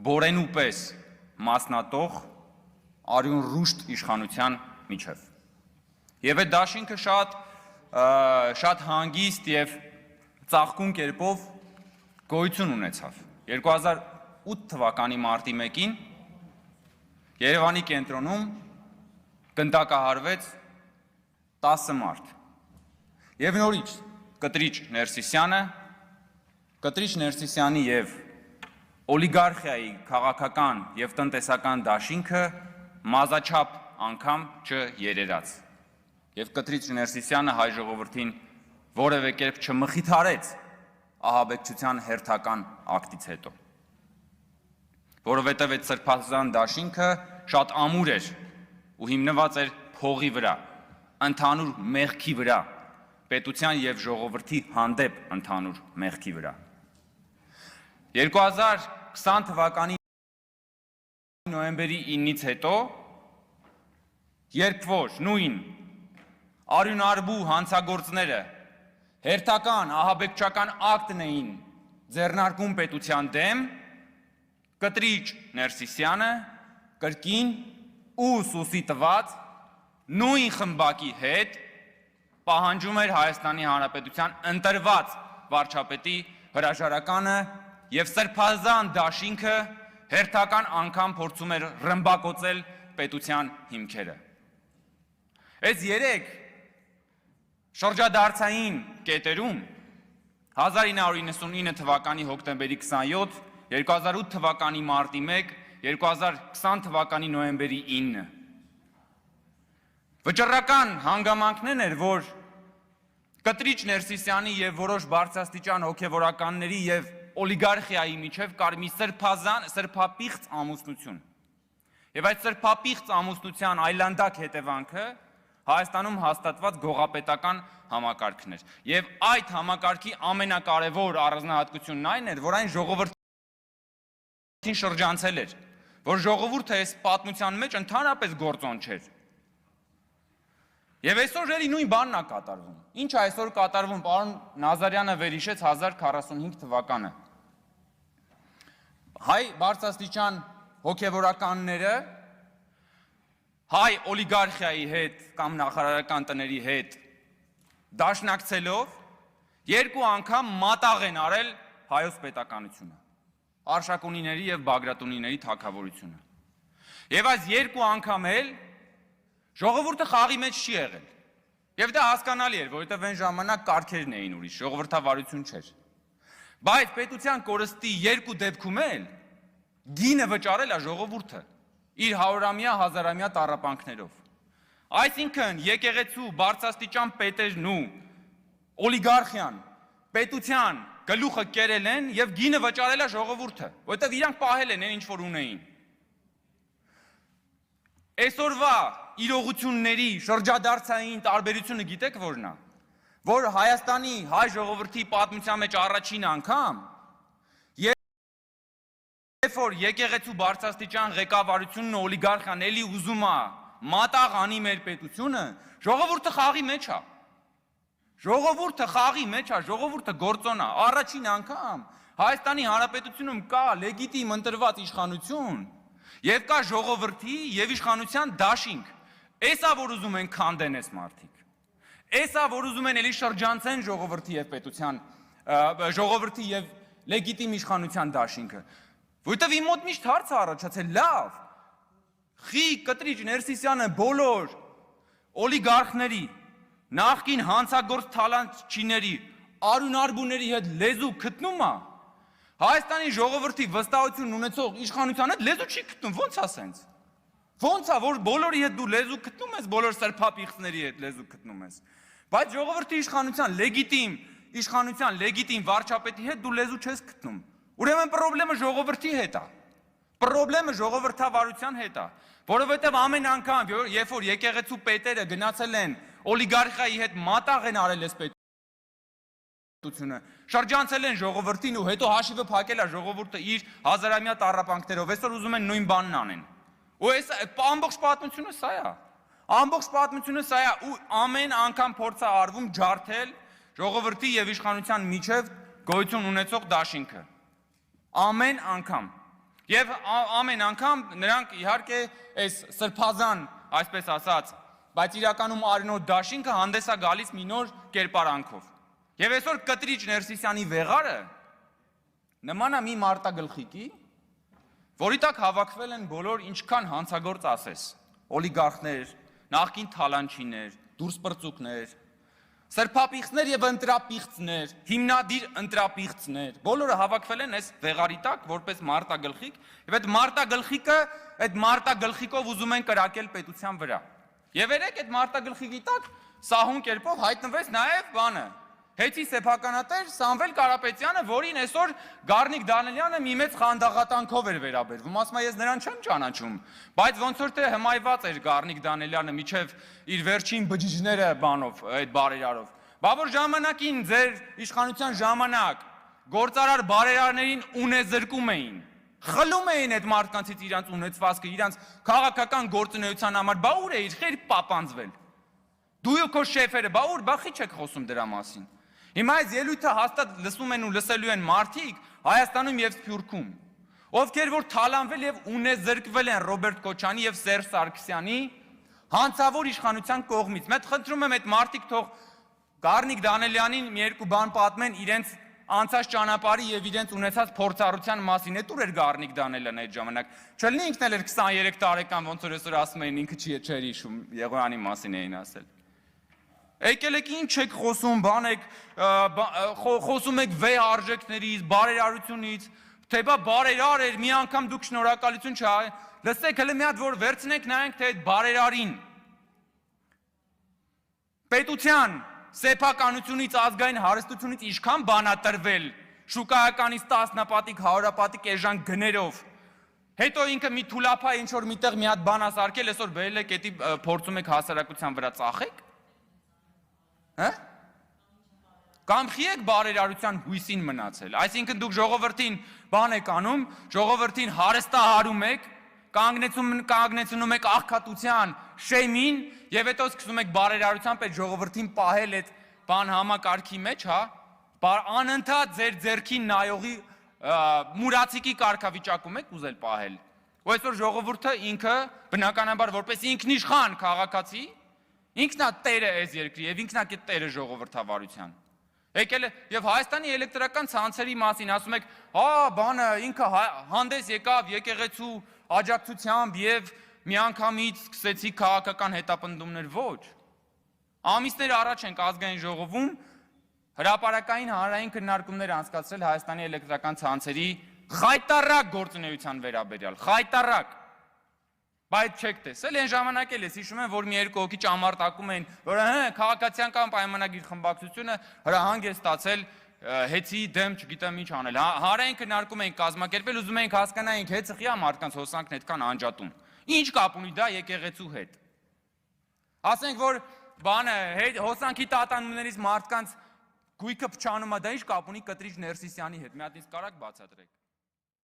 բորենու պես մասնատող արյուն ռուշտ իշխանության միջև։ Եվ այդ դաշինքը շատ հանգիստ և ծաղկուն կերպով գոյություն ունեցավ։ 2008 թվականի մարտի 1-ին Երևանի կենտրոնում գնդակահարվեց 10 մարդ։ Եվ նորից Կտրիչ Ներսիսյանի և օլիգարխիայի քաղաքական և տնտեսական դաշինքը մազաչափ անգամ չերերաց։ Եվ Կտրիչ Ներսիսյանը հայ ժողովրդին որևէ կերպ չմխիթարեց ահաբեկչության հերթական ակտից հետո։ Որովհետև այդ սրբազան դաշինքը շատ ամուր էր ու հիմնված էր փողի վրա, ընդհանուր մեղքի վրա, պետության և ժողովրդի հանդեպ ընդհանուր մեղքի վրա։ 2020 թվականի նոյեմբերի 9-ից հետո, երբ որ նույն արյունարբու հանցագործները հերթական ահաբեկչական ակտն էին ձեռնարկում պետության դեմ, Կտրիչ Ներսիսյանը կրկին ու սուսի տված նույն խմբակի հետ պահանջում էր Հայաստանի Հանրապետության ընտրված վարչապետի հրաժարականը և սրբազան դաշինքը հերթական անգամ փորձում էր ռմբակոծել պետության հիմքերը։ Այս 3 շրջադարձային կետերում 1999 թվականի հոկտեմբերի 27, 2008 թվականի մարտի 1, 2020 թվականի նոյեմբերի 9 վճռական հանգամանքներն էր, որ Կտրիչ Ներսիսյանի և որոշ բարձրաստիճան հոգևորականների և օլիգարխիայի միջև կար մի սրբապիղծ ամուսնություն։ Եվ այդ սրբապիղծ ամուսնության այլանդակ հետևանքը Հայաստանում հաստատված գողապետական համակարգն էր։ Եվ այդ համակարգի ամենակարևոր առանձնահատկությունն այն էր, որ այն ժողովրդին շրջանցել էր, որ ժողովուրդը այս պատմության մեջ ընդհանրապես գործոն չէր։ Եվ այսօր էլի նույն բանն է կատարվում։ Ինչ է այսօր կատարվում, պարոն Նազարյանը վերհիշեց 1045 թվականը։ Հայ բարձրաստիճան հոգևորականները հայ օլիգարխիայի հետ կամ նախարարական տների հետ դաշնակցելով 2 անգամ մատաղ են արել հայոց պետականությունը, Արշակունիների և Բագրատունիների թագավորությունը։ Եվ այս 2 անգամ էլ ժողովուրդը խաղի մեջ չի եղել։ Եվ դա հասկանալի էր, որովհետև այն ժամանակ կարգերն էին ուրիշ, ժողովրդավարություն չէր։ Բայց պետության կորստի 2 դեպքում էլ գինը վճարել է ժողովուրդը իր 100-ամյա, 1000-ամյա տառապանքներով։ Այսինքն եկեղեցու բարձրաստիճան պետերն ու օլիգարխիան պետության գլուխը կերել են և գինը վճարել է ժողովուրդը, որովհետև իրանք պահել են ինչ որ ունեին։ Այսօրվա իրողությունների շրջադարձային տարբերությունը գիտեք որն է, որ Հայաստանի հայ ժողովրդի պատմության մեջ առաջին անգամ, երբ որ եկեղեցու բարձրաստիճան ղեկավարությունն ու օլիգարխիան էլի ուզում է մատաղ անի մեր պետությունը, ժողովուրդը խաղի մեջ է։ Ժողովուրդը խաղի մեջ է, ժողովուրդը գործոն է։ Առաջին անգամ Հայաստանի Հանրապետությունում կա լեգիտիմ ընտրված իշխանություն և կա ժողովրդի և իշխանության դաշինք։ Էսա որ ուզում են քանդեն այս մարդիկ։ Էսա որ ուզում են էլի շրջանցեն ժողովրդի և պետության, ժողովրդի և լեգիտիմ իշխանության դաշինքը։ Որովհետև իմ մոտ միշտ հարց է առաջացել, լավ, խի Կտրիչ Ներսիսյանը բոլոր օլիգարխների, նախկին հանցագործ թալանչիների, արյունարբուների հետ լեզու գտնում է, Հայաստանի ժողովրդի վստահություն ունեցող իշխանության հետ լեզու չի գտնում, ո՞նց է սենց։ Ո՞նց է, որ բոլորի հետ դու լեզու գտնում ես, բոլոր սրբապիղծների հետ լեզու գտնում ես, բայց ժողովրդի իշխանության լեգիտիմ վարչապետի հետ դու լեզու չես գտնում։ Ուրեմն պրոբլեմը ժողովրդի հետ է, պրոբլեմը ժողովրդավարության հետ է, որովհետև ամեն անգամ, երբ որ եկեղեցու պետերը գնացել են օլիգարխիայի հետ մատաղ են արել այս պետությունը, շրջանցել են ժողովրդին ու հետո հաշիվը փակել է ժողովուրդը իր 1000-ամյա տառապանքներով, այսօր ուզում են նույն բանն անեն։ Ու այս ամբողջ պատմությունը սա է։ Ամբողջ պատմությունը սա է ու ամեն անգամ փորձ է արվում ջարդել ժողովրդի և իշխանության միջև գոյություն ունեցող դաշինքը։ Ամեն անգամ։ Եվ ամեն անգամ նրանք իհարկե այս սրբազան, այսպես ասած, բայց իրականում արյունոտ դաշինքը հանդես է գալիս մի նոր կերպարանքով։ Եվ այսօր Կտրիչ Ներսիսյանի վեղարը նման է մի մարտագլխիկի, որի տակ հավաքվել են բոլոր ինչքան հանցագործ ասես, օլիգարխներ, նախկին թալանչիներ, դուրսպրծուկներ, սրբապիղծներ եւ ընտրապիղծներ, հիմնադիր ընտրապիղծներ, բոլորը հավաքվել են այս վեղարի տակ որպես մարտագլխիկ, եւ այդ մարտագլխիկով ուզում են կրակել պետության վրա։ Եվ երեք այդ մարտագլխիկի տակ սահուն կերպով հայտնվեց նաեւ բանը, Հետի սեփականատեր Սամվել Կարապետյանը, որին այսօր Գառնիկ Դանիելյանը մի մեծ խանդաղատանքով էր վերաբերվում, ասում է ես նրան չեմ ճանաչում, բայց ոնց որ թե հմայված էր Գառնիկ Դանիելյանը միջև իր վերջին բջիջները բանով, այդ բարերարով։ Բա որ ժամանակին ձեր իշխանության ժամանակ գործարար բարերարներին ունեզրկում էին, խլում էին այդ մարդկանցից իրանց ունեցվածքը, իրանց քաղաքական գործունեության համար, բա ուր էիր, խեր պապանձվել։ Դու ու քո շեֆերը, բա ուր, բա խի չեք խոսում դրա մասին։ Հիմա այս ելույթը հաստատ լսում են ու լսելու են մարդիկ Հայաստանում եւ Սփյուռքում, ովքեր որ թալանվել եւ ունեզրկվել են Ռոբերտ Քոչարյանի եւ Սերժ Սարգսյանի հանցավոր իշխանության կողմից։ Մեծ խնդրում եմ այդ մարդիկ թող Գառնիկ Դանիելյանին մի երկու բան պատմեն իրենց անցած ճանապարհի եւ իրենց ունեցած փորձառության մասին։ Էդ ուր էր Գառնիկ Դանիելյանը այդ ժամանակ։ Չլինի ինքն էլ էր 23 տարեկան, ոնց որ այսօր ասում էին ինքը չէր հիշում, Եղոյանի մասին էին ասել։ Եկել եք ինչ եք խոսում, բան եք, խոսում եք վեհ արժեքներից, բարերարությունից, թե բա բարերար էր, մի անգամ դուք շնորհակալություն չա, լսեք հələ մի հատ որ վերցնենք նայենք թե այդ բարերարին։ Պետության սեփականությունից, ազգային հարստությունից ինչքան բան ա տրվել, շուկայականից 10-նապատիկ, 100-նապատիկ էժան գներով։ Հետո ինքը մի թուլափա ինչ որ միտեղ մի հատ բան ա սարքել, այսօր բերել եք էդի փորձում եք հասարակության վրա ծախեք։ Հա? Կամ խի եք բարերարության հույսին մնացել, այսինքն դուք ժողովրդին բան եք անում, ժողովրդին հարստահարում եք, կանգնեցնում եք աղքատության շեմին եւ հետո սկսում եք բարերարությամբ այդ ժողովրդին պահել այդ բան համակարգի մեջ, հա, անընդհատ ձեր ձեռքին նայողի մուրացիկի կարգավիճակում եք ուզել պահել։ Ու այսօր ժողովուրդը ինքը բնականաբար որպես ինքնիշխան քաղաքացի ինքնա տերը այս երկրի եւ ինքնա տերը ժողովրդավարության։ Եկել է եւ Հայաստանի էլեկտրական ցանցերի մասին ասում եք, հա, բանը ինքը հանդես եկավ եկեղեցու աջակցությամբ եւ միանգամից սկսեցի քաղաքական հետապնդումներ, ոչ։ Ամիսներ առաջ ենք ազգային ժողովում հրապարակային հանրային քննարկումներ անցկացրել Հայաստանի էլեկտրական ցանցերի խայտարակ գործունեության վերաբերյալ, խայտարակ։ Բայց չեք տեսել, այն ժամանակ էլ ես հիշում եմ, որ մի երկու հոգի ճամարտակում էին, որ քաղաքացիական պայմանագիր խմբակցությունը հրահանգ է ստացել հեծի դեմ չգիտեմ ինչ անել։ Հանրային քննարկում ենք կազմակերպել, ուզում ենք հասկանայինք հեծը խի է մարդկանց հոսանքն այդքան անջատում։ Ինչ կապ ունի դա եկեղեցու հետ։ Ասենք որ բանը հոսանքի տատանումներից մարդկանց գույքը փչանում է, դա ինչ կապ ունի Կտրիչ Ներսիսյանի հետ։ Մի հատ ինձ կարաք բացատրեք։